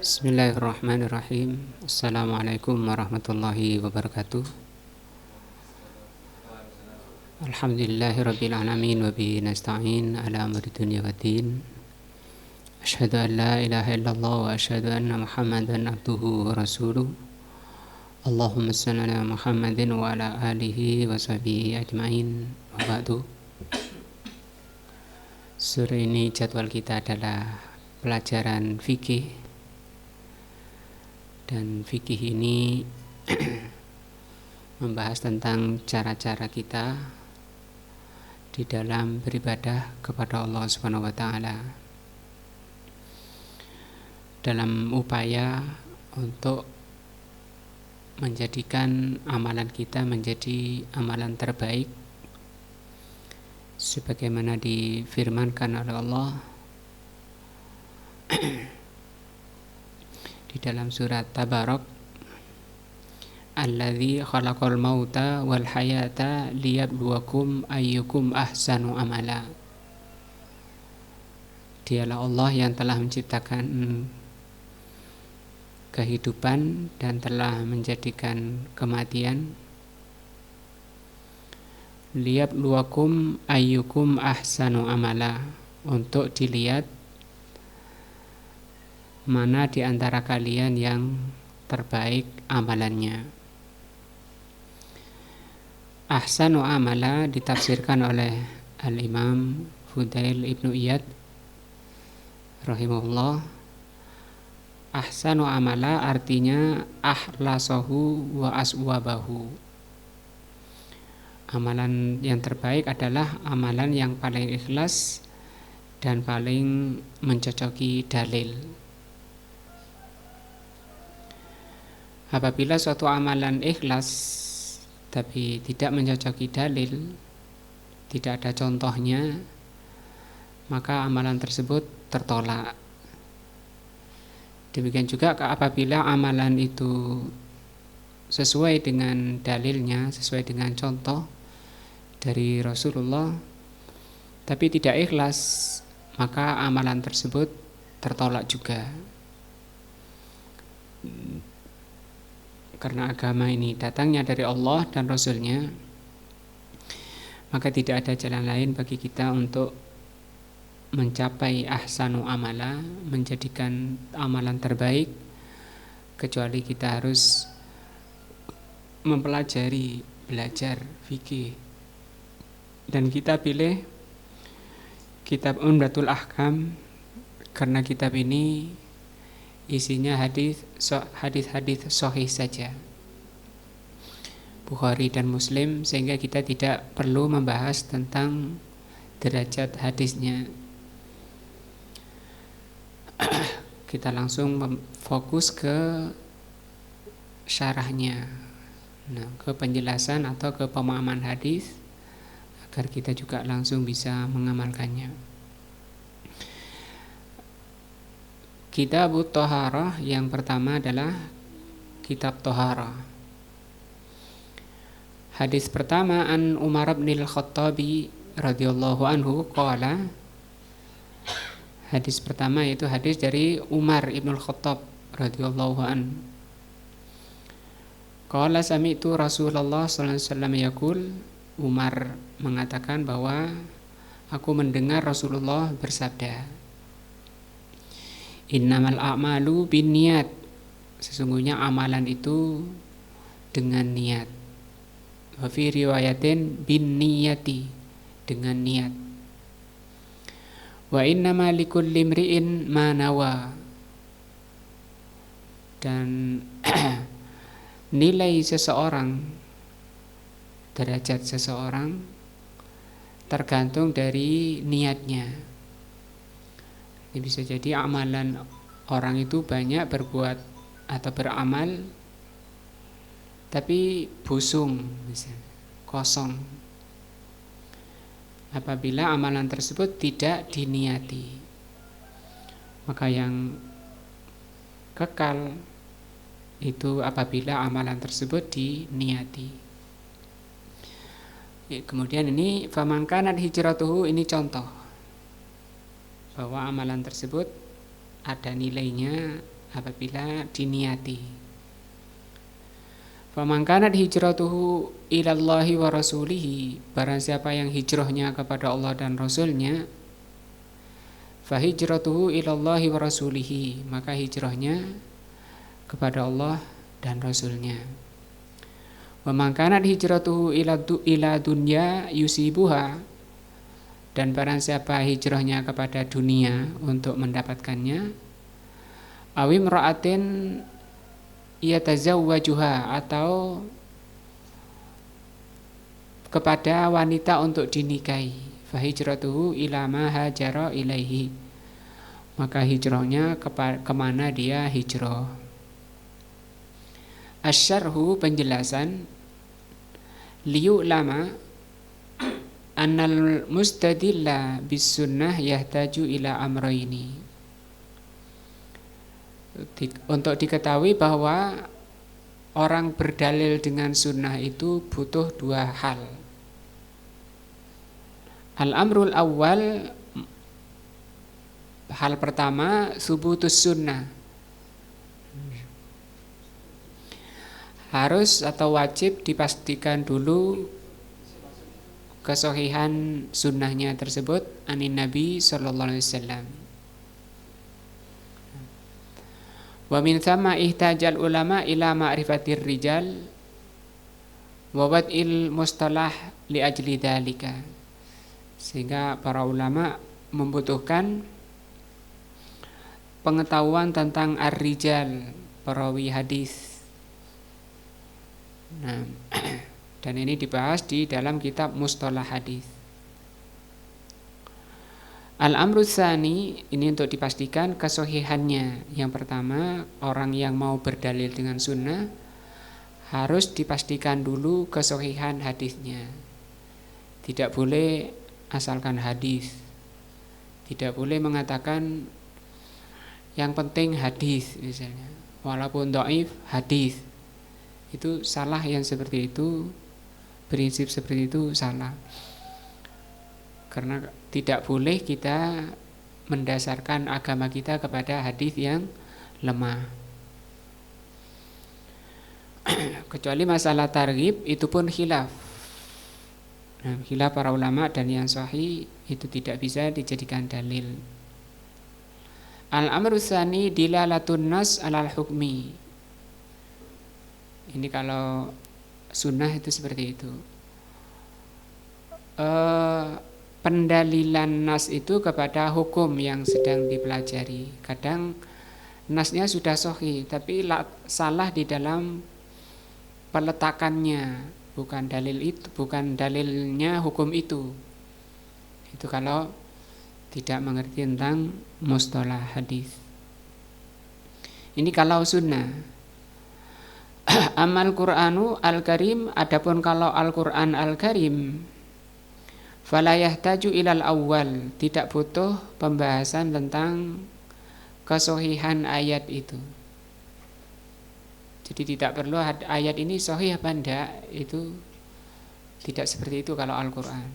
Bismillahirrahmanirrahim. Assalamualaikum warahmatullahi wabarakatuh. Alhamdulillahirabbil alamin wa bihi nasta'in ala amri dunya waddin. Asyhadu an la ilaha illallah wa asyhadu anna Muhammadan abduhu wa rasuluh. Allahumma shalli ala Muhammadin wa ala alihi wa sahbihi ajmain. Wa ba'du. Sore ini jadwal kita adalah pelajaran fikih. Dan fikih ini membahas tentang cara-cara kita di dalam beribadah kepada Allah Subhanahu wa taala. Dalam upaya untuk menjadikan amalan kita menjadi amalan terbaik sebagaimana difirmankan oleh Allah di dalam surat Tabarak, Alladzi khalaqal mauta wal hayata liyabluwakum ayyukum ahsanu amala. Dialah Allah yang telah menciptakan kehidupan dan telah menjadikan kematian. Liyabluwakum ayyukum ahsanu amala, untuk dilihat mana di antara kalian yang terbaik amalannya. Ahsanu amala ditafsirkan oleh Al-Imam Fudail Ibnu Iyad rahimahullah. Ahsanu amala artinya ahlasahu wa aswabahu. Amalan yang terbaik adalah amalan yang paling ikhlas dan paling mencocoki dalil. Apabila suatu amalan ikhlas tapi tidak mencocoki dalil, tidak ada contohnya, maka amalan tersebut tertolak. Demikian juga apabila amalan itu sesuai dengan dalilnya, sesuai dengan contoh dari Rasulullah, tapi tidak ikhlas, maka amalan tersebut tertolak juga. Karena agama ini datangnya dari Allah dan Rasulnya, maka tidak ada jalan lain bagi kita untuk mencapai ahsanu amala, menjadikan amalan terbaik, kecuali kita harus mempelajari, belajar fikih. Dan kita pilih kitab Umdatul Ahkam karena kitab ini isinya hadis-hadis sahih saja, Bukhari dan Muslim, sehingga kita tidak perlu membahas tentang derajat hadisnya. Kita langsung fokus ke syarahnya, ke penjelasan atau ke pemahaman hadis, agar kita juga langsung bisa mengamalkannya. Kitab Thaharah yang pertama adalah kitab Thaharah. Hadis pertama an Umar bin Al-Khattabi radhiyallahu anhu qala. Hadis pertama yaitu hadis dari Umar ibn Al-Khattab radhiyallahu anhu. Qala sami'tu Rasulullah sallallahu alaihi wasallam yaqul. Umar mengatakan bahwa aku mendengar Rasulullah bersabda, Innamal a'malu binniyat. Sesungguhnya amalan itu dengan niat. Wa fi riwayatin binniyati, dengan niat. Wa innama likulli imri'in ma nawa. Dan nilai seseorang, derajat seseorang tergantung dari niatnya. Ini bisa jadi amalan orang itu banyak berbuat atau beramal, tapi busung, misalnya, kosong. Apabila amalan tersebut tidak diniati, maka yang kekal itu apabila amalan tersebut diniati. Kemudian ini faman kanat hijratuhu, ini contoh. bahwa amalan tersebut ada nilainya apabila diniati. Faman kanat hijratuhu ilallahi wa rasulihi, barang siapa yang hijrahnya kepada Allah dan Rasulnya, fa hijratuhu ilallahi wa rasulihi, maka hijrahnya kepada Allah dan Rasulnya. Wa man kanat hijratuhu ila dunya yusibuha, dan barang siapa hijrahnya kepada dunia untuk mendapatkannya, awim ra'atin yatazawwajuha, atau kepada wanita untuk dinikahi, fa hijratuhu ila ma hajara ilaihi, maka hijrahnya kemana dia hijrah. Asyarhu, penjelasan, liyu'lama annal mustadilla bis sunnah yahtaju ila amrayni, untuk diketahui bahwa orang berdalil dengan sunnah itu butuh dua hal. Al-amrul awal, hal pertama, subutus sunnah, harus atau wajib dipastikan dulu kesohihan sunnahnya tersebut anin Nabi sallallahu alaihi wasallam. Wa min thamma ihtajal ulama ila ma'rifatir rijal wa wad'il mustalah li ajli dzalika, sehingga para ulama membutuhkan pengetahuan tentang ar-rijal, perawi hadis. Nah, dan ini dibahas di dalam kitab Mustalah Hadis. Al-amru tsani, ini untuk dipastikan kesohihannya. Yang pertama, orang yang mau berdalil dengan sunnah harus dipastikan dulu kesohihan hadisnya. Tidak boleh asalkan hadis. Tidak boleh mengatakan yang penting hadis misalnya, walaupun dhaif hadis. Itu salah, yang seperti itu, prinsip seperti itu salah. Karena tidak boleh kita mendasarkan agama kita kepada hadis yang lemah. Kecuali masalah targhib, itu pun khilaf. Nah, khilaf para ulama, dan yang sahih itu tidak bisa dijadikan dalil. Al-amru tsani dilalatun nas alal hukmi. Ini kalau sunnah itu seperti itu. Pendalilan nas itu kepada hukum yang sedang dipelajari. Kadang nasnya sudah sahih, tapi salah di dalam peletakannya, bukan dalil itu, bukan dalilnya hukum itu. Itu kalau tidak mengerti tentang mustalah hadis. Ini kalau sunnah. Amal Qur'anu al-Karim, adapun kalau Al-Qur'an al-Karim, fala yahtaju ilal awal, tidak butuh pembahasan tentang kesohihan ayat itu. Jadi tidak perlu ayat ini sahih apa enggak, itu tidak seperti itu kalau Al-Qur'an.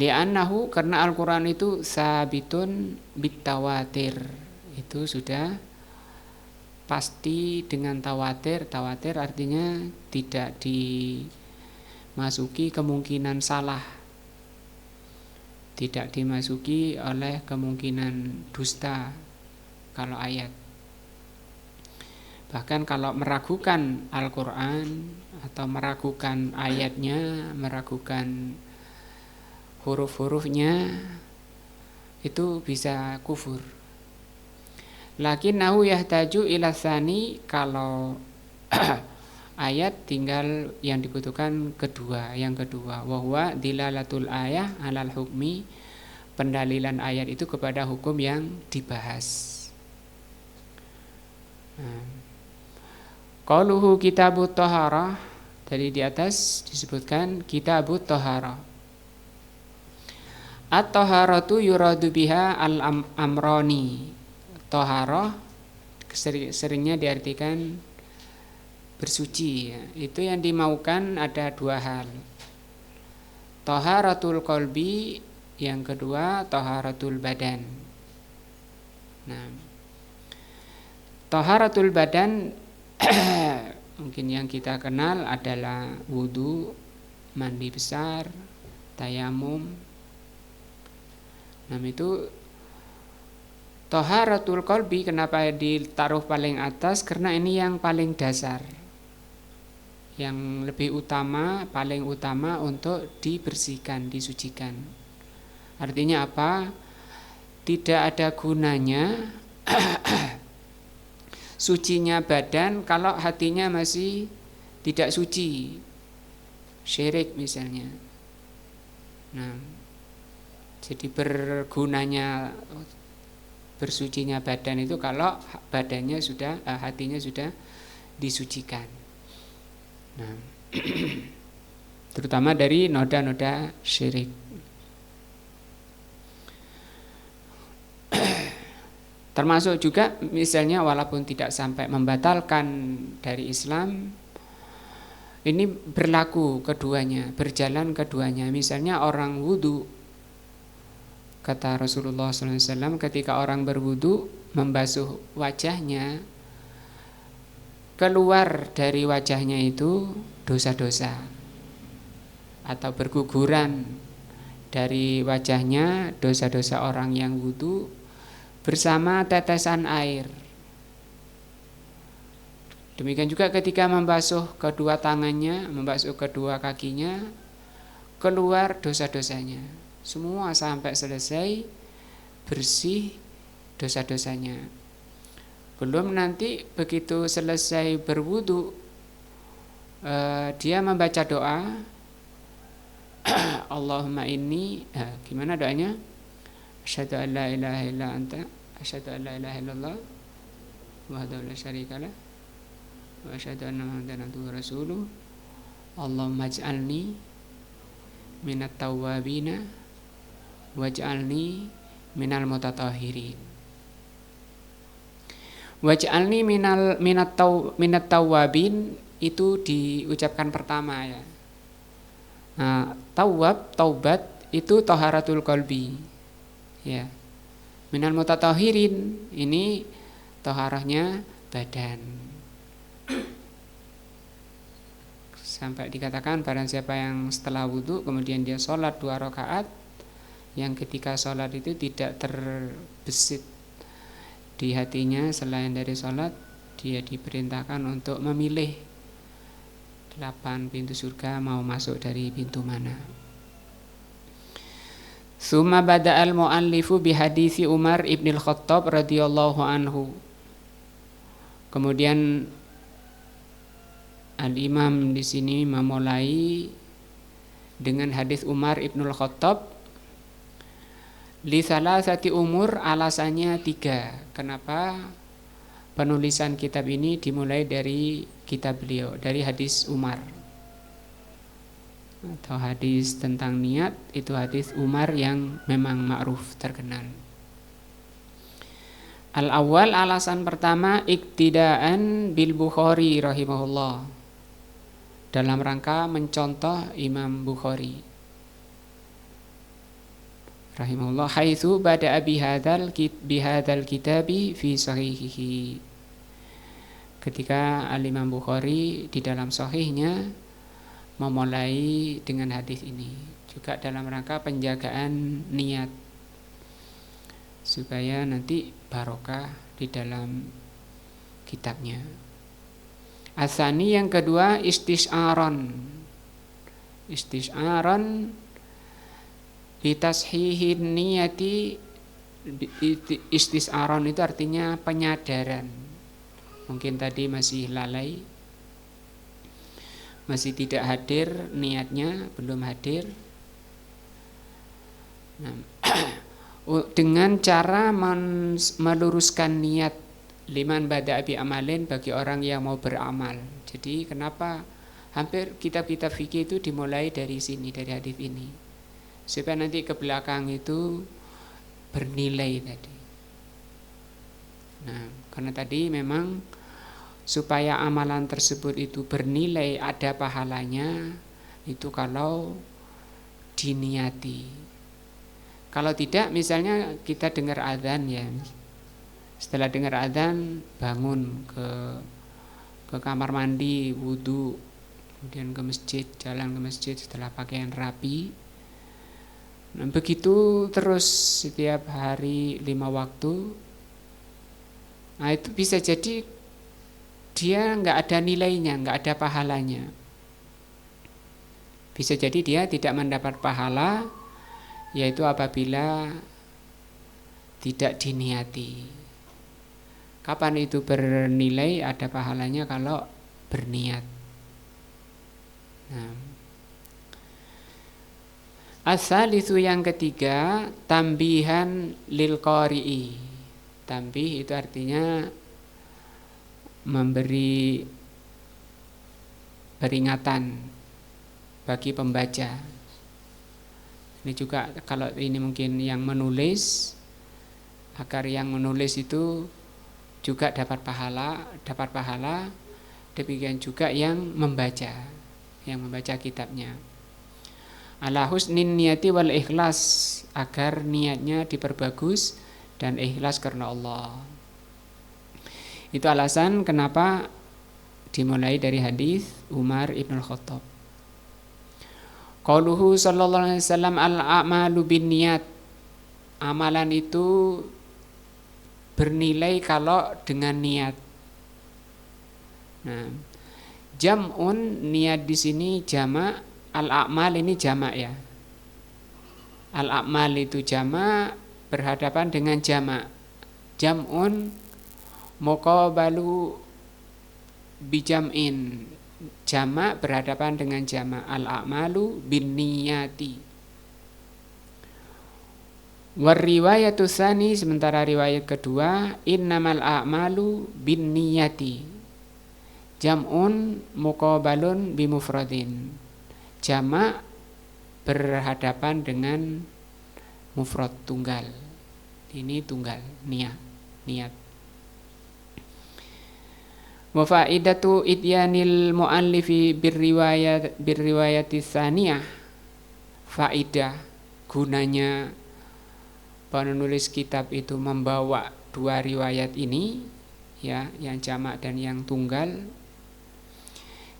Li'annahu, karena Al-Qur'an itu sabitun bitawatir, itu sudah pasti dengan tawatir. Tawatir artinya tidak dimasuki kemungkinan salah, tidak dimasuki oleh kemungkinan dusta kalau ayat. Bahkan kalau meragukan Al-Quran atau meragukan ayatnya, meragukan huruf-hurufnya, itu bisa kufur. Lakinnahu yahtaju ila tsani, kalau ayat tinggal yang dibutuhkan kedua, yang kedua, wa huwa dilalatul ayah alal hukmi, pendalilan ayat itu kepada hukum yang dibahas. Qauluhu kitabut thaharah, tadi di atas disebutkan kitabut thaharah. At-thaharatu yuradu biha al-amrani. Thaharah seringnya diartikan bersuci, ya. Itu yang dimaukan ada dua hal. Taharatul qalbi, yang kedua taharatul badan. Nah, taharatul badan mungkin yang kita kenal adalah wudu, mandi besar, tayamum. Nah, itu taharatul qalbi kenapa ditaruh paling atas? Karena ini yang paling dasar, yang lebih utama, paling utama untuk dibersihkan, disucikan. Artinya apa? Tidak ada gunanya sucinya badan kalau hatinya masih tidak suci, syirik misalnya. Nah, jadi bergunanya bersucinya badan itu kalau badannya sudah, hatinya sudah disucikan. Nah, terutama dari noda-noda syirik. Termasuk juga misalnya walaupun tidak sampai membatalkan dari Islam, ini berlaku keduanya, berjalan keduanya. Misalnya orang wudu, kata Rasulullah SAW, ketika orang berwudu membasuh wajahnya, keluar dari wajahnya itu dosa-dosa, atau berguguran dari wajahnya dosa-dosa orang yang wudu bersama tetesan air. Demikian juga ketika membasuh kedua tangannya, membasuh kedua kakinya, keluar dosa-dosanya. Semua sampai selesai, bersih dosa-dosanya. Belum nanti begitu selesai berwudu, dia membaca doa, Allahumma inni, gimana doanya? Asyhadu an la ilaha illa anta, asyhadu an la ilaha illallah, wahdahu la syarikalah, wa asyhadu anna Muhammadan abduhu wa rasuluh. Allahumma ij'alni minat tawwabina waj'alni minal mutatahhirin. Waj'alni minat tawwabin itu diucapkan pertama ya. Nah, tawwab, taubat itu taharatul qalbi. Ya. Minal mutatahhirin ini taharahnya badan. Sampai dikatakan barang siapa yang setelah wudu kemudian dia sholat 2 rakaat, yang ketika sholat itu tidak terbesit di hatinya selain dari sholat, dia diperintahkan untuk memilih 8 pintu surga, mau masuk dari pintu mana. Summa bada'al mu'allifu bihadisi Umar ibnil Khattab radhiyallahu anhu. Kemudian Al-Imam di sini memulai dengan hadis Umar ibnul Khattab. Li salasati umur, alasannya 3. Kenapa penulisan kitab ini dimulai dari kitab beliau, dari hadis Umar. Atau hadis tentang niat, itu hadis Umar yang memang ma'ruf, terkenal. Al-awwal, alasan pertama, iktidaan bil Bukhari rahimahullah, dalam rangka mencontoh Imam Bukhari rahimahullah, haitsu bada'a bihadzal kitabi fi sahihihi. Ketika Al-Imam Bukhari di dalam sahihnya memulai dengan hadis ini, juga dalam rangka penjagaan niat supaya nanti barokah di dalam kitabnya. Asani, yang kedua, istis'aron bitashihin niyati. Istis'aron itu artinya penyadaran. Mungkin tadi masih lalai, masih tidak hadir niatnya, belum hadir. Nah, dengan cara meluruskan niat, liman bada'a bi amalin, bagi orang yang mau beramal. Jadi kenapa hampir kitab-kitab fikih itu dimulai dari sini, dari hadis ini, supaya nanti ke belakang itu bernilai tadi. Nah, karena tadi memang supaya amalan tersebut itu bernilai, ada pahalanya, itu kalau diniati. Kalau tidak, misalnya kita dengar adzan ya, setelah dengar adzan bangun ke kamar mandi, wudhu, kemudian ke masjid, jalan ke masjid setelah pakaian rapi. Nah, begitu terus setiap hari 5 waktu. Nah, itu bisa jadi dia nggak ada nilainya, nggak ada pahalanya. Bisa jadi dia tidak mendapat pahala, yaitu apabila tidak diniati. Kapan itu bernilai ada pahalanya? Kalau berniat. Nah, as-salisu yang ketiga, tambihan lil qari'i. Tambih itu artinya memberi peringatan bagi pembaca. Ini juga kalau ini mungkin yang menulis, agar yang menulis itu juga dapat pahala, demikian juga yang membaca kitabnya. Ala husnin niyati wal ikhlas, agar niatnya diperbagus dan ikhlas karena Allah. Itu alasan kenapa dimulai dari hadis Umar ibn al-Khattab. Qauluhu sallallahu alaihi wasallam al-a'malu binniyat. Amalan itu bernilai kalau dengan niat. Nah, jam'un, niat di sini jamak, al-a'mal ini jamak ya. Al-a'mal itu jamak berhadapan dengan jamak. Jam'un muqabalu bijam'in. Jamak berhadapan dengan jamak. Al-a'malu binniyati. Warriwayatu tsani, sementara riwayat kedua, innamal a'malu binniyati. Jam'un muqabalun bimufradin. Jamak berhadapan dengan mufrad tunggal. Ini tunggal, niat. Wa faidatu idyanil muallifi birriwayati tsaniyah. Faidah, gunanya penulis kitab itu membawa dua riwayat ini ya, yang jamak dan yang tunggal.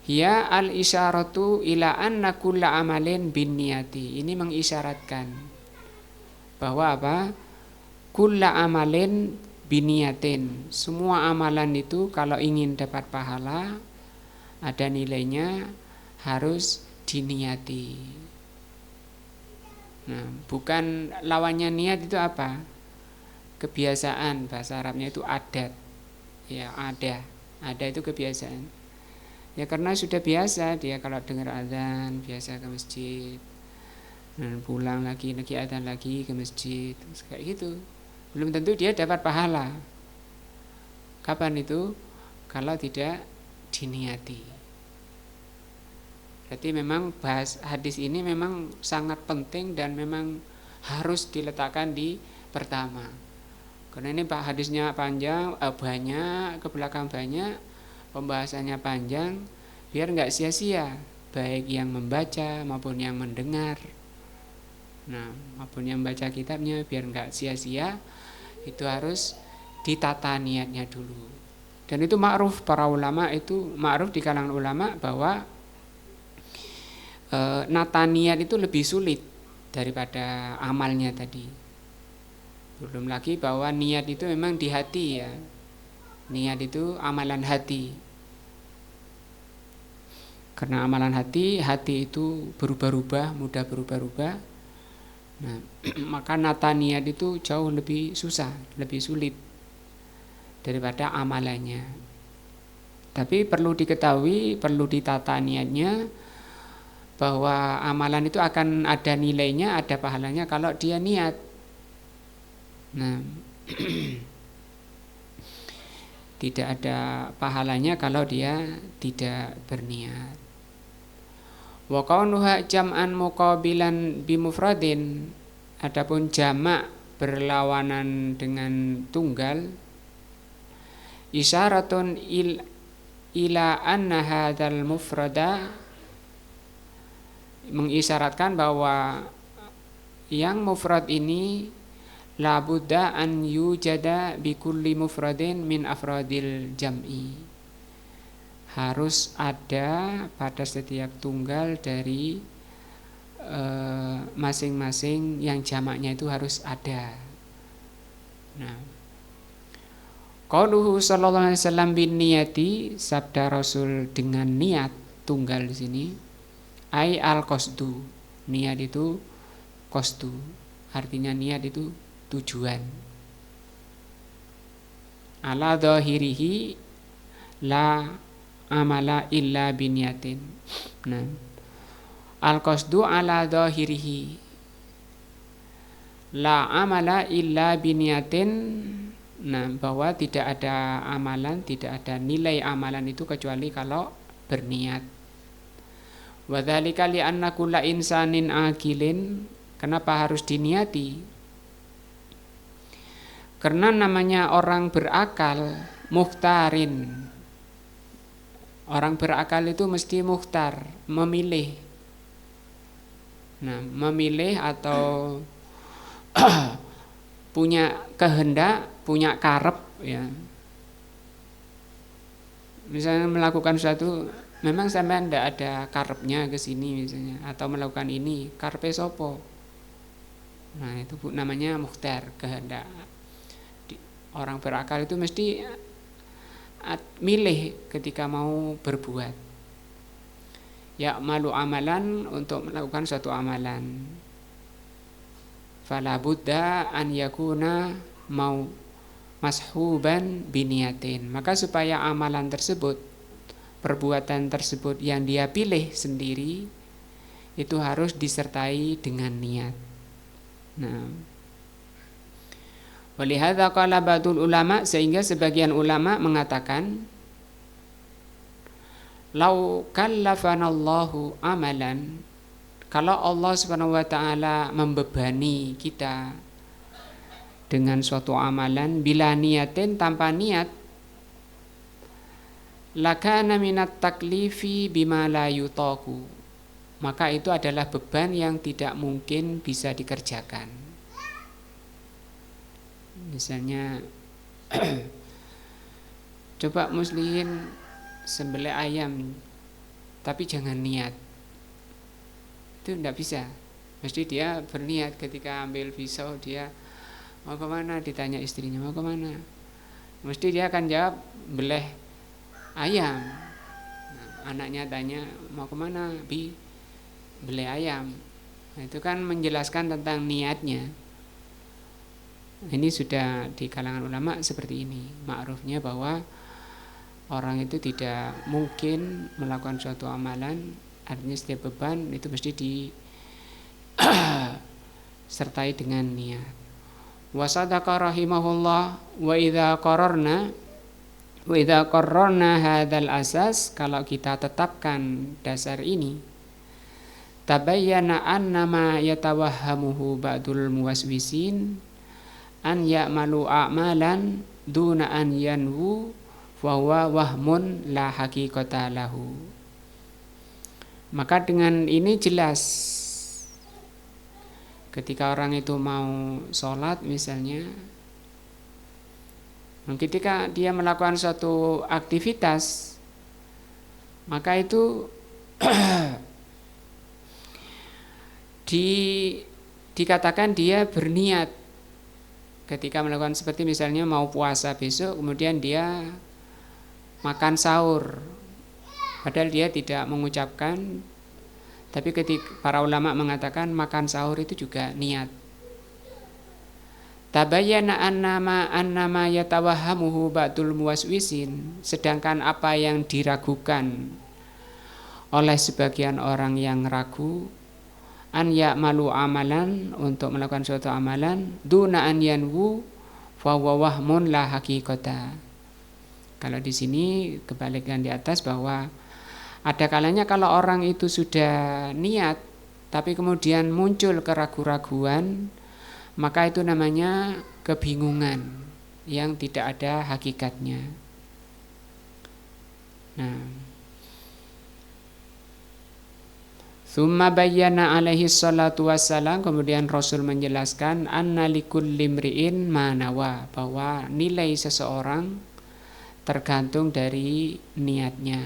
Ya al-isyaratu ila anna kulla amalin binniyati. Ini mengisyaratkan bahwa apa? Kulla amalin biniyatin. Semua amalan itu kalau ingin dapat pahala, ada nilainya, harus diniati. Nah, bukan lawannya niat itu apa? Kebiasaan, bahasa Arabnya itu adat. Ya, ada itu kebiasaan. Ya karena sudah biasa dia kalau dengar azan biasa ke masjid. Dan pulang lagi azan lagi ke masjid, kayak gitu. Belum tentu dia dapat pahala. Kapan itu? Kalau tidak diniati. Berarti memang bahas hadis ini memang sangat penting dan memang harus diletakkan di pertama. Karena ini hadisnya panjang, banyak, ke belakang banyak, pembahasannya panjang, biar nggak sia-sia, baik yang membaca maupun yang mendengar. Nah, maupun yang membaca kitabnya, biar nggak sia-sia, itu harus ditata niatnya dulu. Dan itu ma'ruf, para ulama itu ma'ruf di kalangan ulama bahwa nata niat itu lebih sulit daripada amalnya tadi. Belum lagi bahwa niat itu memang di hati ya. Niat itu amalan hati. Karena amalan hati itu berubah-ubah, mudah berubah-ubah. Nah, maka nata niat itu jauh lebih susah, lebih sulit daripada amalannya. Tapi perlu diketahui, perlu ditata niatnya, bahwa amalan itu akan ada nilainya, ada pahalanya kalau dia niat. Nah, tidak ada pahalanya kalau dia tidak berniat. Wa kaunuha jam'an muqabilan bimufradin, adapun jamak berlawanan dengan tunggal, isyaratun ila anna hadzal mufrada, mengisyaratkan bahwa yang mufrad ini la budda an yujada bi kulli mufradin min afradil jam'i. Harus ada pada setiap tunggal dari masing-masing yang jamaknya itu harus ada. Nah, qauluhu sallallahu alaihi wasallam bin niyati, sabda Rasul dengan niat tunggal di sini, ai al qasdu. Niat itu qasdu, artinya niat itu tujuan. Ala dhahirihi la amala illa biniyatin. Nah, al qasdu ala dhahirihi la amala illa biniyatin. Nah, bahwa tidak ada amalan, tidak ada nilai amalan itu kecuali kalau berniat. Wa dzalika li anna kulla insanin akilin. Kenapa harus diniati? Karena namanya orang berakal mukhtarin. Orang berakal itu mesti mukhtar, memilih. Nah, memilih atau punya kehendak, punya karep, ya. Misalnya melakukan sesuatu, memang sampean tidak ada karepnya ke sini misalnya, atau melakukan ini, karepe sopo. Nah, itu namanya mukhtar, kehendak. Orang berakal itu mesti milih ketika mau berbuat. Ya malu amalan, untuk melakukan suatu amalan. Fala budda an yakuna mau mashuban biniyatin. Maka supaya amalan tersebut, perbuatan tersebut yang dia pilih sendiri, itu harus disertai dengan niat. Nah, walihadza qala ba'dul ulama, sehingga sebagian ulama mengatakan, lau kallafanallahu amalan, kalau Allah Subhanahu wa taala membebani kita dengan suatu amalan bila niatin, tanpa niat, lakana minat taklifi bima la yutaqu, maka itu adalah beban yang tidak mungkin bisa dikerjakan. Misalnya coba muslimin sembelih ayam, tapi jangan niat, itu tidak bisa. Mesti dia berniat. Ketika ambil pisau, dia mau kemana, ditanya istrinya mau kemana, mesti dia akan jawab beleh ayam. Nah, anaknya tanya mau kemana, beleh ayam. Nah, itu kan menjelaskan tentang niatnya. Ini sudah di kalangan ulama seperti ini, ma'rufnya bahwa orang itu tidak mungkin melakukan suatu amalan, artinya setiap beban itu mesti disertai dengan niat. Wa sadaqa rahimahullah, wa idza qarrarna hadzal asas, kalau kita tetapkan dasar ini, tabayyana annama yatawahhamuhu ba'dul muwaswisin an ya'malu a'malan duna an yanwu wa huwa wahmun la haqiqata lahu. Maka dengan ini jelas, ketika orang itu mau sholat misalnya, ketika dia melakukan suatu aktivitas, maka itu dikatakan dia berniat. Ketika melakukan seperti misalnya mau puasa besok, kemudian dia makan sahur, padahal dia tidak mengucapkan, tapi ketika para ulama mengatakan makan sahur itu juga niat. Tabayyana annama yatawahhamuhu ba'dul muwaswisin, sedangkan apa yang diragukan oleh sebagian orang yang ragu, an ya'malu amalan, untuk melakukan suatu amalan, duna an yanwu fa huwa wahmun la haqiqata. Kalau di sini kebalikan di atas, bahwa ada kalanya kalau orang itu sudah niat tapi kemudian muncul keraguan-raguan, maka itu namanya kebingungan yang tidak ada hakikatnya. Nah, Tsumma bayyana alaihi salatu wassalam, kemudian Rasul menjelaskan anna likulli imri'in ma nawa, bahwa nilai seseorang tergantung dari niatnya.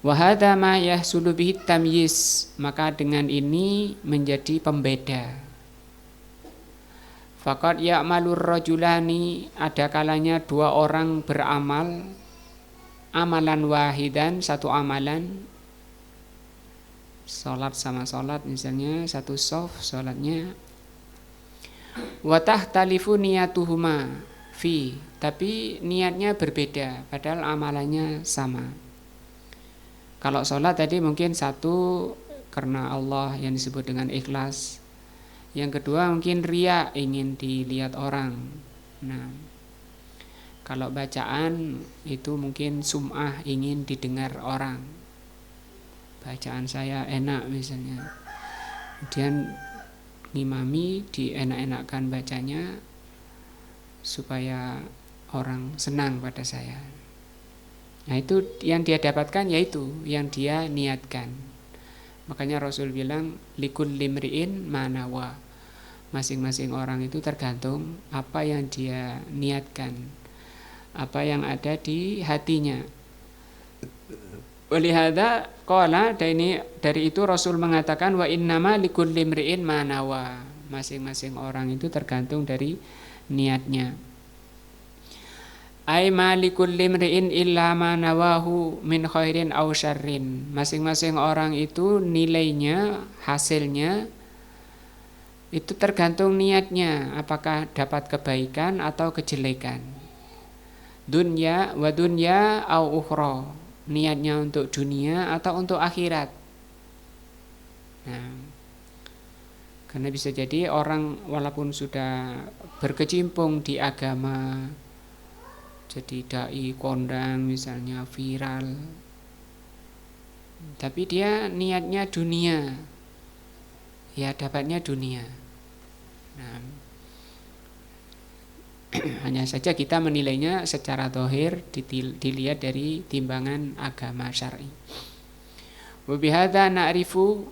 Wa hadza ma yahsulu bihi tamyiz, maka dengan ini menjadi pembeda. Faqad ya'malur rajulani, ada kalanya dua orang beramal amalan wahidan, satu amalan, sholat sama sholat misalnya, satu shaf sholatnya, wa tahtalifu niyatuhuma fi, tapi niatnya berbeda padahal amalannya sama. Kalau sholat tadi mungkin satu karena Allah yang disebut dengan ikhlas, yang kedua mungkin riya, ingin dilihat orang. Nah, kalau bacaan itu mungkin sum'ah, ingin didengar orang, bacaan saya enak misalnya, kemudian ngimami dienak-enakkan bacanya supaya orang senang pada saya. Nah, itu yang dia dapatkan, yaitu yang dia niatkan. Makanya Rasul bilang likulli imri'in ma nawa, masing-masing orang itu tergantung apa yang dia niatkan, apa yang ada di hatinya. Walihada qala, dari itu Rasul mengatakan wa innama likulli imri'in ma nawa, masing-masing orang itu tergantung dari niatnya. Ai ma likulli imri'in illa ma nawahu min khairin aw syarrin, masing-masing orang itu nilainya, hasilnya itu tergantung niatnya, apakah dapat kebaikan atau kejelekan. Dunya wa dunya au ukhra, niatnya untuk dunia atau untuk akhirat. Nah, karena bisa jadi orang walaupun sudah berkecimpung di agama, jadi dai kondang misalnya, viral, tapi dia niatnya dunia, ya dapatnya dunia. Nah, hanya saja kita menilainya secara zahir, dilihat dari timbangan agama syar'i. Wa bihadza na'rifu,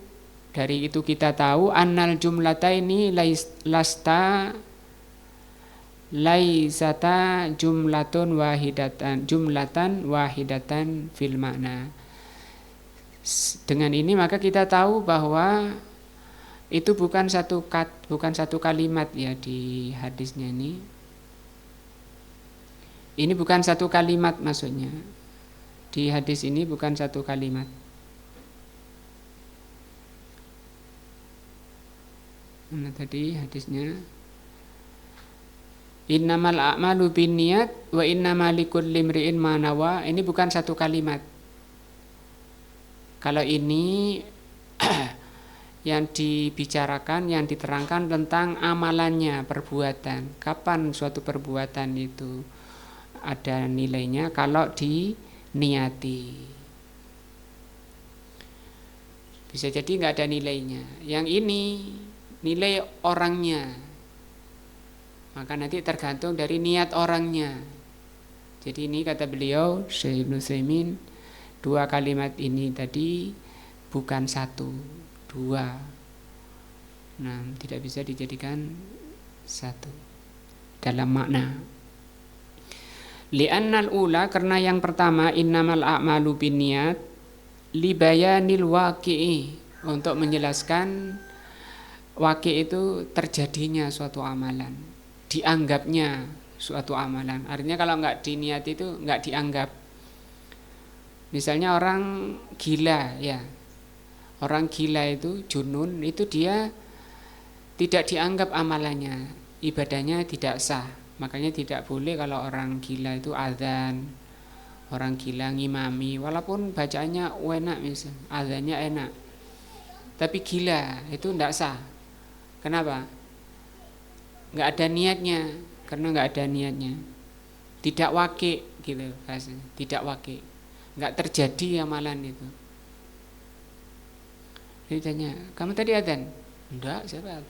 dari itu kita tahu annal jumlataini laisata jumlatan wahidatan fil makna. Dengan ini maka kita tahu bahwa itu bukan satu kalimat ya di hadisnya ini. Ini bukan satu kalimat maksudnya. Di hadis ini bukan satu kalimat. Mana tadi hadisnya? Innamal a'malu binniyat wa innamal likulli imri'in ma nawa. Ini bukan satu kalimat. Kalau ini yang dibicarakan, yang diterangkan tentang amalannya, perbuatan. Kapan suatu perbuatan itu ada nilainya? Kalau diniati. Bisa jadi nggak ada nilainya. Yang ini nilai orangnya, maka nanti tergantung dari niat orangnya. Jadi ini kata beliau Syekh Ibnu Utsaimin, dua kalimat ini tadi bukan satu, dua. Nah, tidak bisa dijadikan satu dalam makna. Li'annal ula, karena yang pertama innamal a'malu binniyat libayanil waqi'i, untuk menjelaskan waqi' itu terjadinya suatu amalan, dianggapnya suatu amalan. Artinya kalau enggak diniati itu enggak dianggap. Misalnya orang gila ya. Orang gila itu junun, itu dia tidak dianggap amalannya, ibadahnya tidak sah. Makanya tidak boleh kalau orang gila itu adzan, orang gila ngimami, walaupun bacaannya enak misalnya, adzannya enak, tapi gila itu tidak sah. Kenapa? Nggak ada niatnya, karena nggak ada niatnya, tidak waqi' gitu bahasanya, tidak waqi', nggak terjadi amalan itu. Dia tanya, kamu tadi adzan? Enggak, siapa adzan?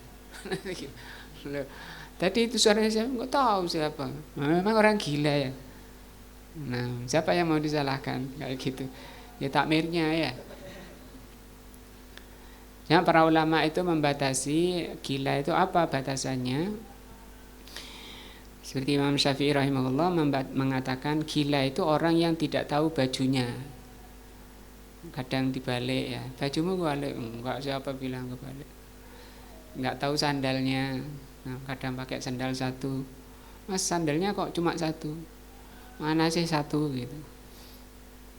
Tadi itu suaranya siapa? Enggak tahu siapa. Memang orang gila ya. Nah, siapa yang mau disalahkan kayak gitu? Ya takmirnya ya. Ya, para ulama itu membatasi gila itu apa batasannya. Seperti Imam Syafi'i rahimahullah mengatakan gila itu orang yang tidak tahu bajunya. Kadang dibalik ya, bajumu kebalik, enggak, siapa bilang kebalik. Enggak tahu sandalnya. Nah, kadang pakai sandal satu, mas sandalnya kok cuma satu, mana sih satu gitu.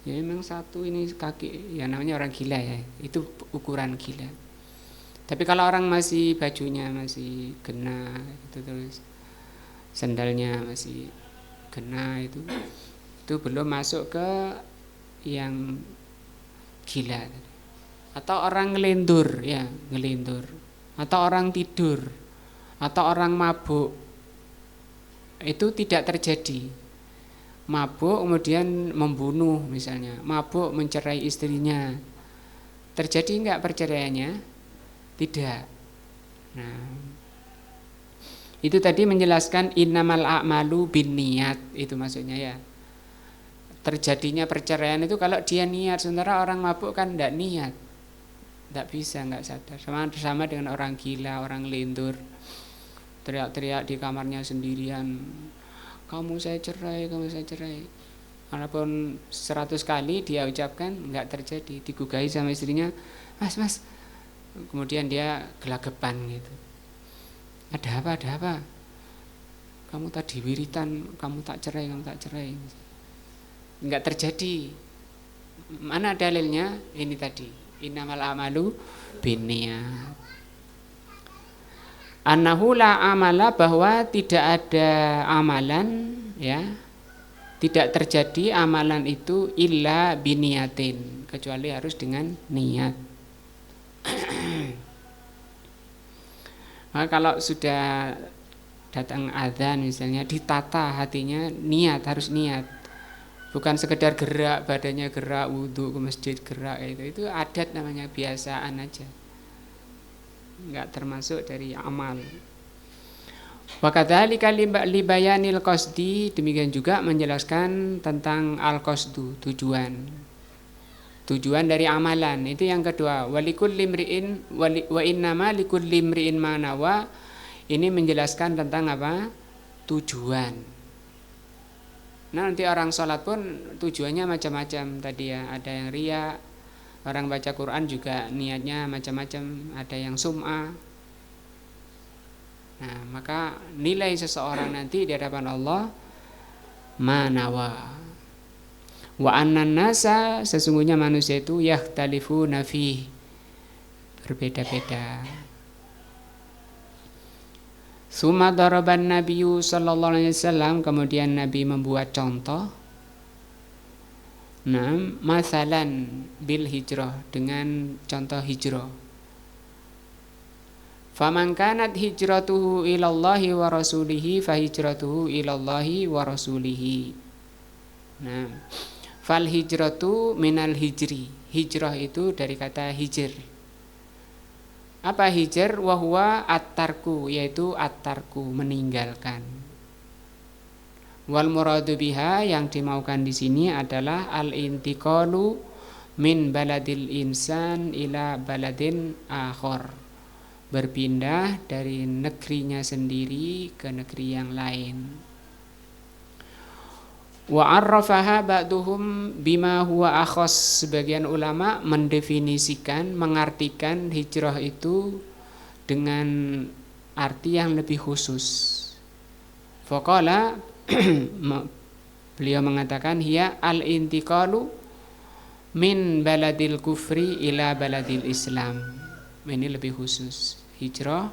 Ya memang satu ini kaki, ya namanya orang gila ya, itu ukuran gila. Tapi kalau orang masih bajunya masih kena itu, terus sandalnya masih kena itu belum masuk ke yang gila. Atau orang ngelindur ya, ngelindur, atau orang tidur, atau orang mabuk, itu tidak terjadi. Mabuk kemudian membunuh misalnya, mabuk mencerai istrinya, terjadi enggak perceraiannya? Tidak. Nah, itu tadi menjelaskan innamal a'malu binniyat, itu maksudnya ya. Terjadinya perceraian itu kalau dia niat, sementara orang mabuk kan enggak niat, enggak bisa, enggak sadar. Sama dengan orang gila, orang lindur, teriak-teriak di kamarnya sendirian, kamu saya cerai, kamu saya cerai. Walaupun 100 kali dia ucapkan enggak terjadi, digugahi sama istrinya, mas, kemudian dia gelagapan gitu. Ada apa? Kamu tadi wiritan, kamu tak cerai. Enggak terjadi. Mana dalilnya? Ini tadi, innamal a'malu binniyat. Annahu la amala, bahwa tidak ada amalan ya, tidak terjadi amalan itu illa biniyatin, kecuali harus dengan niat. Maka kalau sudah datang adzan misalnya, ditata hatinya, niat, harus niat. Bukan sekedar gerak, badannya gerak, wudhu ke masjid gerak, itu adat namanya, biasaan aja, enggak termasuk dari amal. Wa kadzalika libayanil qasdi, demikian juga menjelaskan tentang al-qasdu, tujuan dari amalan. Itu yang kedua, walikulli imri'in wa innama likulli imri'in ma nawa. Ini menjelaskan tentang apa? Tujuan. Nah, nanti orang sholat pun tujuannya macam-macam tadi ya, ada yang riya, orang baca Quran juga niatnya macam-macam, ada yang sum'ah. Nah, maka nilai seseorang nanti di hadapan Allah manawa. Wa annan nasa, sesungguhnya manusia itu yakhtalifuna fihi, berbeda-beda. Summa daraban nabiyyu sallallahu alaihi wasallam, kemudian Nabi membuat contoh. Nah, masalan bil hijrah, dengan contoh hijrah. Faman kanat hijratuhu ilallahi wa rasulihi fa hijratuhu ilallahi wa rasulihi. Nah, fal hijratu minal hijri, hijrah itu dari kata hijr. Apa hijr? Wa huwa at-tarku, yaitu at-tarku, meninggalkan. Wal muradu biha, yang dimaukan di sini adalah al-intiqalu min baladil insan ila baladin akhar, berpindah dari negerinya sendiri ke negeri yang lain. Wa arrafaha ba'duhum bima huwa akhas, sebagian ulama mendefinisikan, mengartikan hijrah itu dengan arti yang lebih khusus. Faqala, beliau mengatakan, hiya al-intiqalu min baladil kufri ila baladil islam. Ini lebih khusus, hijrah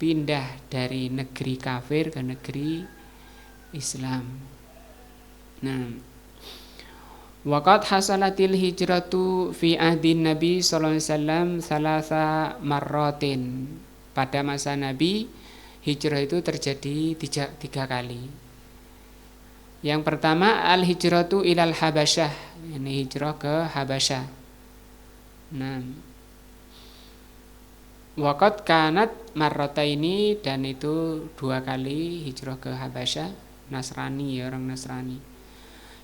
pindah dari negeri kafir ke negeri Islam. Nah, waqad hasalatil hijratu fi ahdin Nabi sallallahu alaihi wasallam salasa marratin. Pada masa Nabi, hijrah itu terjadi tiga kali. Yang pertama, al hijratu ilal Habasyah, ini hijrah ke Habasyah. Nah, waqad kanat marrataini, dan itu 2 kali hijrah ke Habasyah, Nasrani, orang Nasrani.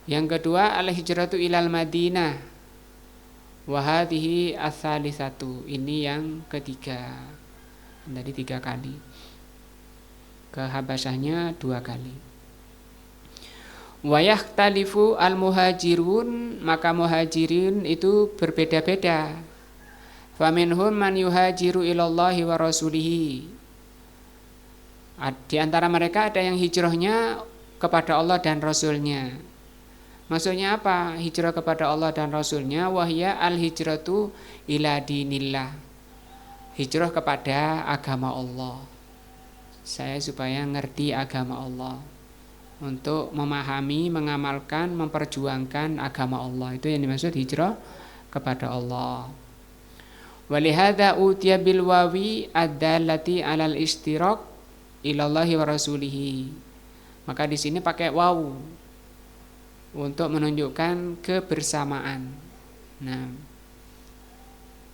Yang kedua, al hijratu ilal Madinah, Wahadihi ats-tsalitsatu, ini yang ketiga. Tadi 3 kali. Ke Habasyahnya 2 kali. Wa yakhtalifu al-muhajirun, maka muhajirin itu berbeda-beda. Faminhum man yuhajiru ilallahi wa rasulihi. Di antara mereka ada yang hijrahnya kepada Allah dan Rasulnya. Maksudnya apa? Hijrah kepada Allah dan Rasulnya, wahya al-hijratu ila dinillah. Hijrah kepada agama Allah. Saya supaya ngerti agama Allah, untuk memahami, mengamalkan, memperjuangkan agama Allah. Itu yang dimaksud hijrah kepada Allah. Walihada utiya bil wawi ad-dallati 'alal ishtirak ilallahi wa rasulihi. Maka di sini pakai wawu untuk menunjukkan kebersamaan. Nah,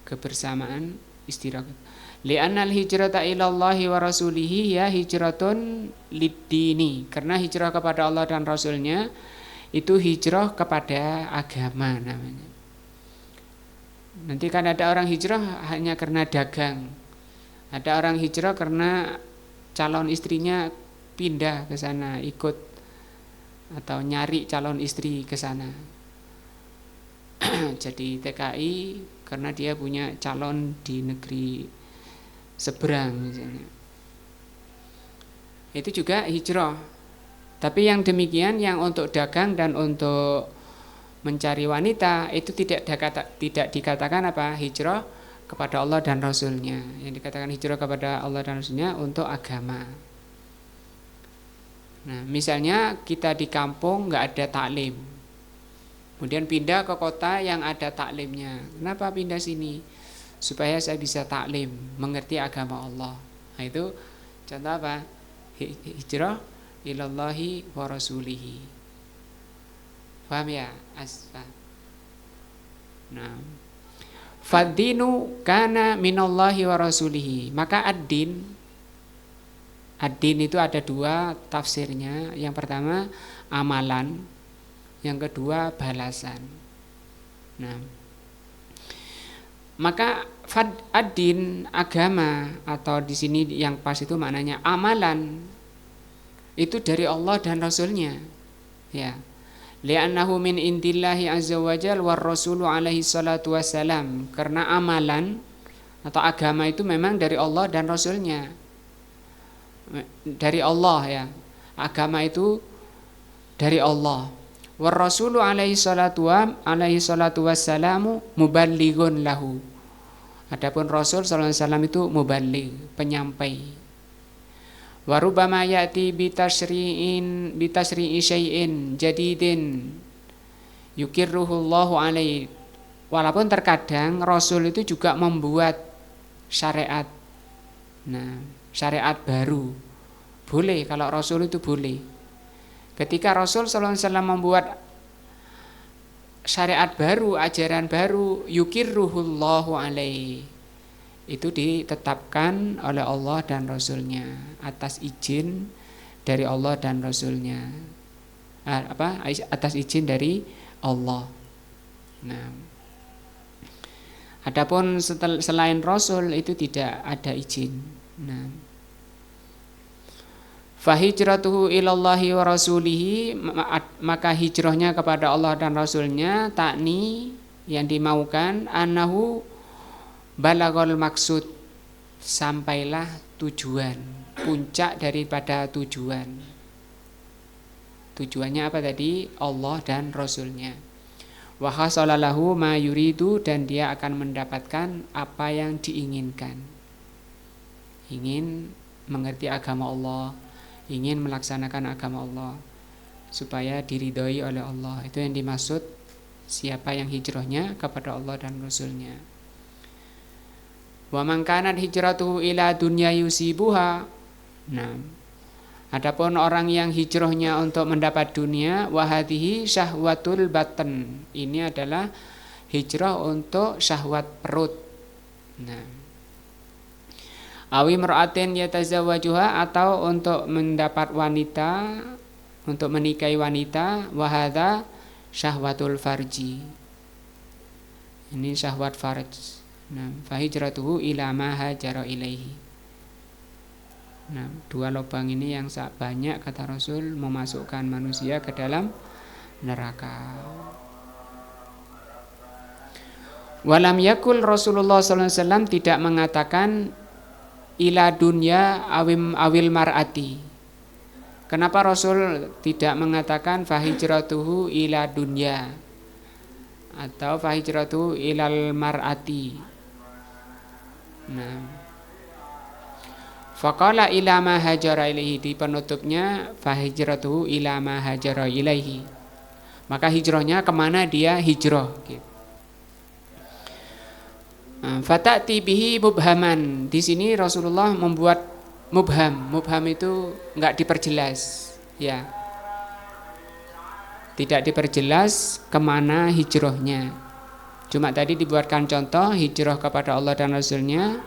kebersamaan ishtirak. Li'annal hijrata ilallahi wa rasulihi ya hijratun lid-dini. Karena hijrah kepada Allah dan Rasulnya itu hijrah kepada agama namanya. Nanti kan ada orang hijrah hanya karena dagang. Ada orang hijrah karena calon istrinya pindah ke sana, ikut atau nyari calon istri ke sana. Jadi TKI karena dia punya calon di negeri seberang misalnya. Itu juga hijrah. Tapi yang demikian, yang untuk dagang dan untuk mencari wanita, itu tidak dikatakan apa? Hijrah kepada Allah dan Rasulnya. Yang dikatakan hijrah kepada Allah dan Rasulnya untuk agama. Nah, misalnya kita di kampung nggak ada taklim, kemudian pindah ke kota yang ada taklimnya. Kenapa pindah sini? Supaya saya bisa taklim, mengerti agama Allah. Nah, itu contoh apa? Hijrah ilallahi wa rasulihi. Paham ya? Asfa. Nah, fad-dinu kana minallahi wa rasulihi. Maka ad-din itu ada 2 tafsirnya. Yang pertama amalan, yang kedua balasan. Nah, maka ad-din agama, atau di sini yang pas itu maknanya amalan, itu dari Allah dan Rasulnya. Ya. Li'annahu min indillahi azza wajal war rasulu alaihi salatu wassalam. Karena amalan atau agama itu memang dari Allah dan Rasulnya. Dari Allah ya. Agama itu dari Allah. War rasulu alaihi salatu wassalamu muballighun lahu. Adapun Rasul sallallahu alaihi wasallam itu muballigh, penyampai. Wa rubbama ya'ti bi tasri'i syai'in jadidin yukirruhu Allahu alaihi. Walaupun terkadang Rasul itu juga membuat syariat. Nah, syariat baru. Boleh kalau Rasul itu boleh. Ketika Rasul sallallahu alaihi wasallam membuat syariat baru, ajaran baru, yukirruhullahu alaihi, itu ditetapkan oleh Allah dan Rasulnya atas izin dari Allah dan Rasulnya. Atas izin dari Allah. Nah, adapun selain Rasul itu tidak ada izin. Nah, fahijratuhu ilallahi wa rasulihi, maka hijrahnya kepada Allah dan Rasulnya, takni yang dimaukan, annahu balagol maksud, sampailah tujuan, puncak daripada tujuan. Tujuannya apa tadi? Allah dan Rasulnya. Wa hasalalahu ma yuridu, dan dia akan mendapatkan apa yang diinginkan. Ingin mengerti agama Allah, ingin melaksanakan agama Allah supaya diridhoi oleh Allah. Itu yang dimaksud siapa yang hijrahnya kepada Allah dan Rasulnya. Wa man kanat hijratuhu ila dunya yusibuha. Nah, adapun orang yang hijrahnya untuk mendapat dunia, wa hadhihi syahwatul batan. Ini adalah hijrah untuk syahwat perut. Nah, awi mar'atin yatazawwajuha, atau untuk mendapat wanita, untuk menikahi wanita, wa hadza syahwatul farji. Ini syahwat farj. Nah, fa hijratuhu ila ma hajara ilaihi. Nah, dua lubang ini yang banyak kata Rasul memasukkan manusia ke dalam neraka. Walam yakul Rasulullah SAW tidak mengatakan ila dunya awil mar'ati. Kenapa Rasul tidak mengatakan fahijratuhu ila dunya atau fahijratuhu ilal mar'ati? Nah, faqala ila ma hajara ilaihi, di penutupnya fahijratuhu ila ma hajara ilaihi. Maka hijrahnya kemana dia hijrah gitu. Fata'ti bihi mubhaman. Di sini Rasulullah membuat mubham. Mubham itu enggak diperjelas, ya. Tidak diperjelas kemana hijrahnya. Cuma tadi dibuatkan contoh hijrah kepada Allah dan Rasulnya.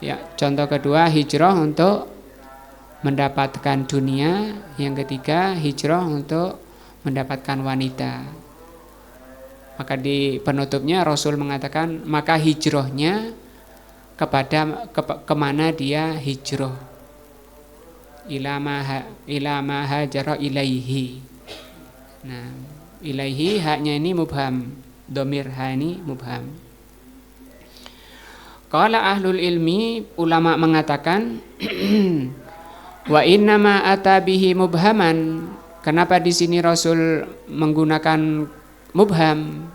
Ya, contoh kedua hijrah untuk mendapatkan dunia. Yang ketiga hijrah untuk mendapatkan wanita. Maka di penutupnya Rasul mengatakan maka hijrahnya kemana dia hijrah, ila ma hajara ilaihi. Nah, ilaihi haknya ini mubham, domir ha ini mubham. Qala ahlul ilmi, ulama mengatakan wa innama atabihi mubhaman. Kenapa di sini Rasul menggunakan mubham?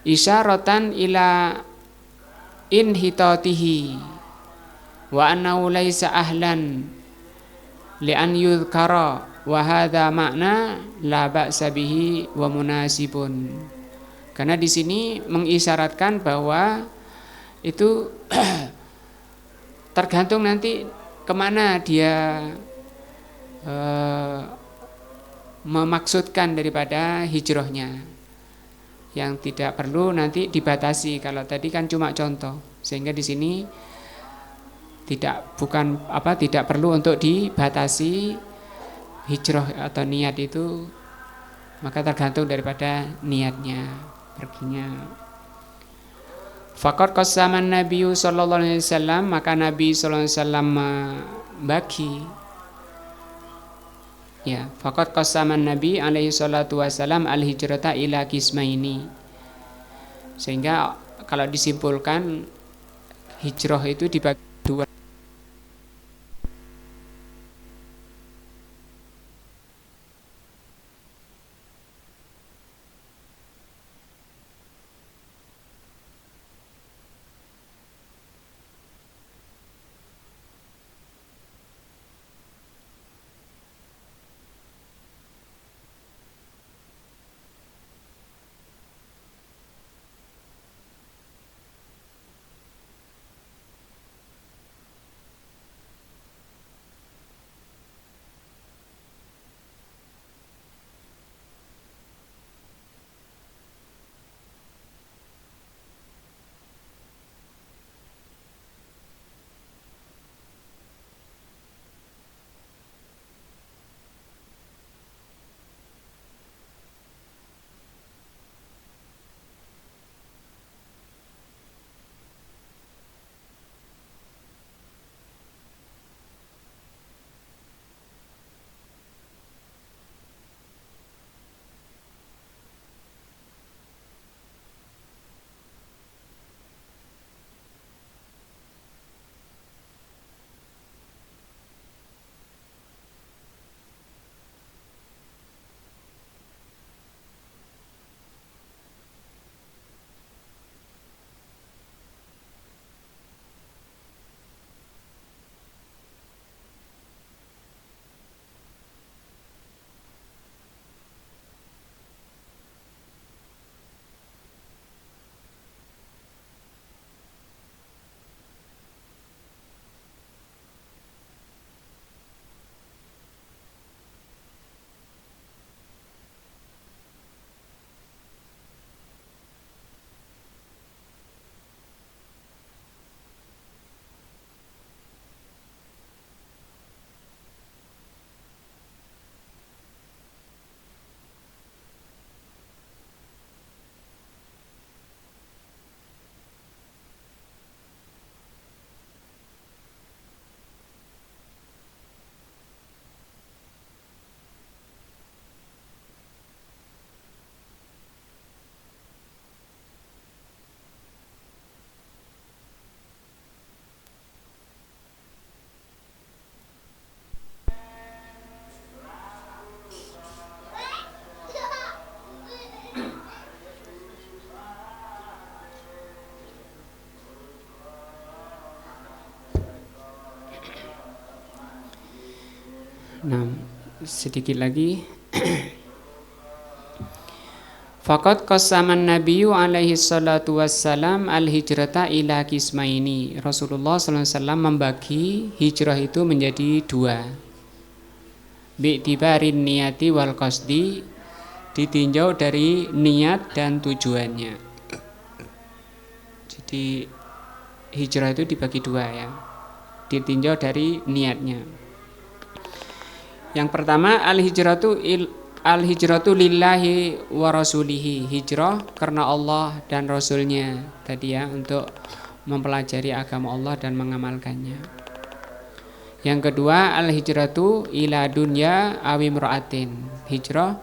Isyaratan ila inhitatihi wa annahu laisa ahlan li an yudhkara wa hadha makna la ba'sa bihi wa munasibun. Karena di sini mengisyaratkan bahwa itu tergantung nanti kemana dia memaksudkan daripada hijrahnya, yang tidak perlu nanti dibatasi. Kalau tadi kan cuma contoh, sehingga di sini tidak perlu untuk dibatasi hijrah atau niat itu, maka tergantung daripada niatnya perginya. Faqad qassama Nabi sallallahu alaihi wasallam, maka Nabi sallallahu alaihi wasallam bagi, ya, faqad qassama Nabi alaihi salatu wasallam al-hijrata ila qismaini. Sehingga kalau disimpulkan hijrah itu dibagi dua. Nah, sedikit lagi. Faqad qasaman nabiyyu alaihi salatu wassalam al-hijrata ila qismaini. Rasulullah sallallahu alaihi wasallam membagi hijrah itu menjadi dua. Bi'tibarin niyati wal qasdi, ditinjau dari niat dan tujuannya. Jadi hijrah itu dibagi dua ya. Ditinjau dari niatnya. Yang pertama al-hijratu lillahi wa rasulihi. Hijrah karena Allah dan Rasulnya tadi ya, untuk mempelajari agama Allah dan mengamalkannya. Yang kedua al-hijratu ila dunya awi imra'atin. Hijrah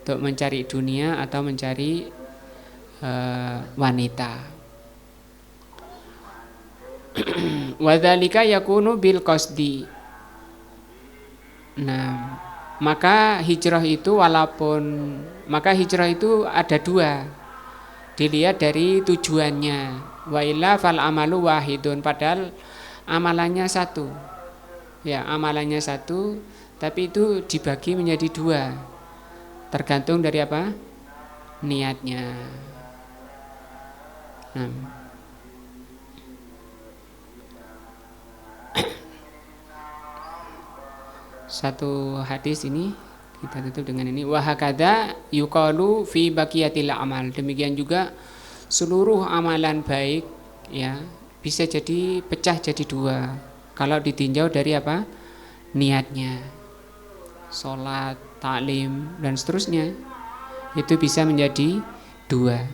untuk mencari dunia atau mencari wanita. Wadzalika yakunu bil qasdi. Nah, maka hijrah itu ada dua. Dilihat dari tujuannya. Wa illa fal amalu wahidun, padahal amalannya satu. Ya, amalannya satu, tapi itu dibagi menjadi dua. Tergantung dari apa? Niatnya. Nah. Satu hadis ini kita tutup dengan ini. Wa hakadza yuqalu fi baqiyatil amal. Demikian juga seluruh amalan baik ya bisa jadi pecah jadi dua kalau ditinjau dari apa? Niatnya. Salat, taklim dan seterusnya itu bisa menjadi dua.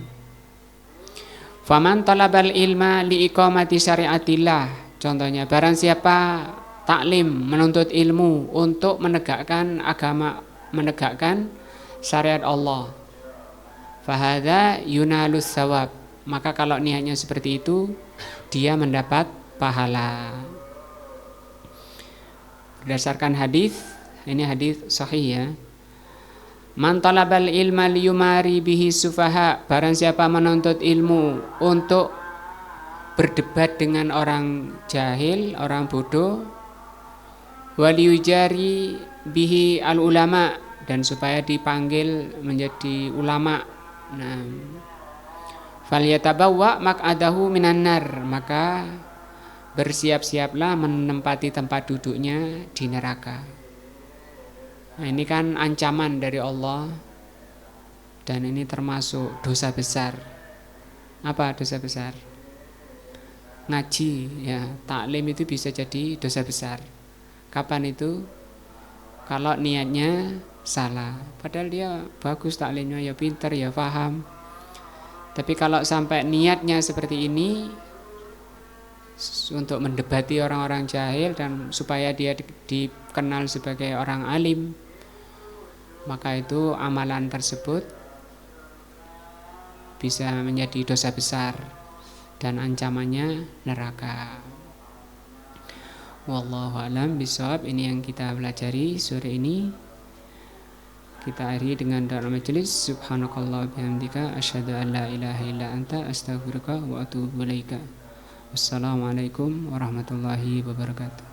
Faman talabal ilma liiqamati syariatillah. Contohnya, barang siapa taklim, menuntut ilmu untuk menegakkan agama, menegakkan syariat Allah, fahadza yunalus sawab. Maka kalau niatnya seperti itu, dia mendapat pahala. Berdasarkan hadis, ini hadis sahih ya. Man talabal ilma liyumari bihi sufaha. Barang siapa menuntut ilmu untuk berdebat dengan orang jahil, orang bodoh, waliyujari bihi al ulama, dan supaya dipanggil menjadi ulama. Nah, falyatabawwa maq'adahu minan nar. Maka bersiap-siaplah menempati tempat duduknya di neraka. Nah, ini kan ancaman dari Allah, dan ini termasuk dosa besar. Apa dosa besar? Ngaji ya, taklim itu bisa jadi dosa besar. Kapan itu? Kalau niatnya salah. Padahal dia bagus taklimnya, ya pintar, ya paham. Tapi kalau sampai niatnya seperti ini, untuk mendebati orang-orang jahil dan supaya dia dikenal sebagai orang alim, maka itu amalan tersebut bisa menjadi dosa besar dan ancamannya neraka. Wallahu a'lam bishawab. Ini yang kita pelajari sore ini. Kita akhiri dengan doa majelis. Subhanakallah bihamdika asyhadu an la ilaha illa anta astaghfiruka wa atubu ilaika. Wassalamualaikum warahmatullahi wabarakatuh.